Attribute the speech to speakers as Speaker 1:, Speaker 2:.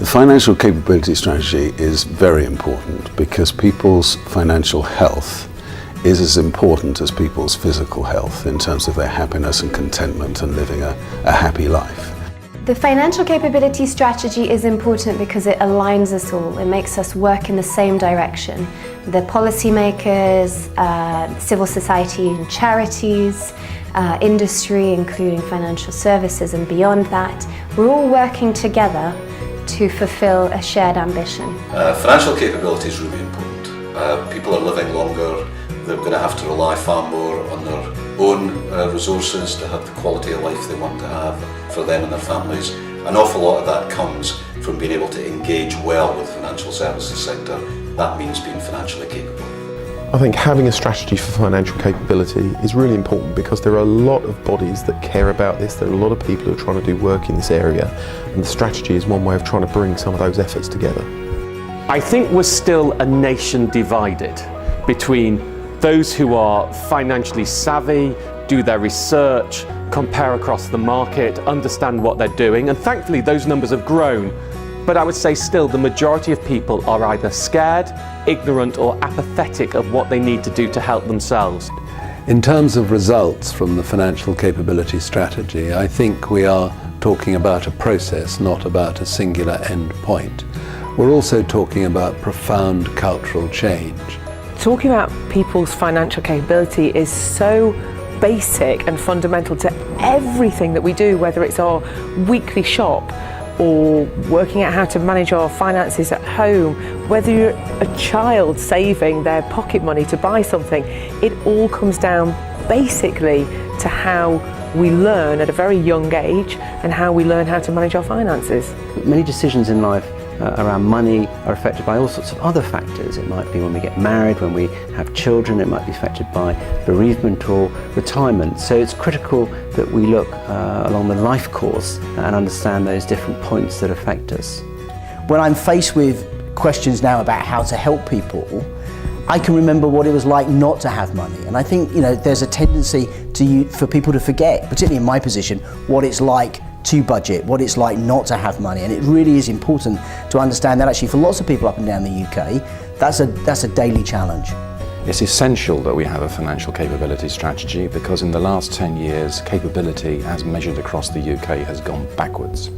Speaker 1: financial capability strategy is very important because people's financial health is as important as people's physical health in terms of their happiness and contentment and living a happy life.
Speaker 2: The financial capability strategy is important because it aligns us all. It makes us work in the same direction. The policymakers, civil society and charities, industry, including financial services and beyond that, we're all working together to fulfill a shared ambition.
Speaker 3: Financial capability is really important. People are living longer. They're going to have to rely far more on their own resources to have the quality of life they want to have for them and their families. An awful lot of that comes from being able to engage well with the financial services sector. That means being financially capable.
Speaker 4: I think having a strategy for financial capability is really important because there are a lot of bodies that care about this. There are a lot of people who are trying to do work in this area, and the strategy is one way of trying to bring some of those efforts together.
Speaker 5: I think we're still a nation divided between those who are financially savvy, do their research, compare across the market, understand what they're doing, and thankfully those numbers have grown. But I would say still the majority of people are either scared, ignorant or apathetic of what they need to do to help themselves.
Speaker 6: In terms of results from the financial capability strategy, I think we are talking about a process, not about a singular end point. We're also talking about profound cultural change.
Speaker 7: Talking about people's financial capability is so basic and fundamental to everything that we do, whether it's our weekly shop or working out how to manage our finances at home, whether you're a child saving their pocket money to buy something. It all comes down basically to how we learn at a very young age and how we learn how to manage our finances.
Speaker 8: Many decisions in life around money are affected by all sorts of other factors. It might be when we get married, when we have children, it might be affected by bereavement or retirement. So it's critical that we look along the life course and understand those different points that affect us.
Speaker 9: When I'm faced with questions now about how to help people, I can remember what it was like not to have money. And I think, there's a tendency for people to forget, particularly in my position, what it's like to budget, what it's like not to have money. And it really is important to understand that actually for lots of people up and down the UK, that's a daily challenge.
Speaker 10: It's essential that we have a financial capability strategy because in the last 10 years, capability as measured across the UK has gone backwards.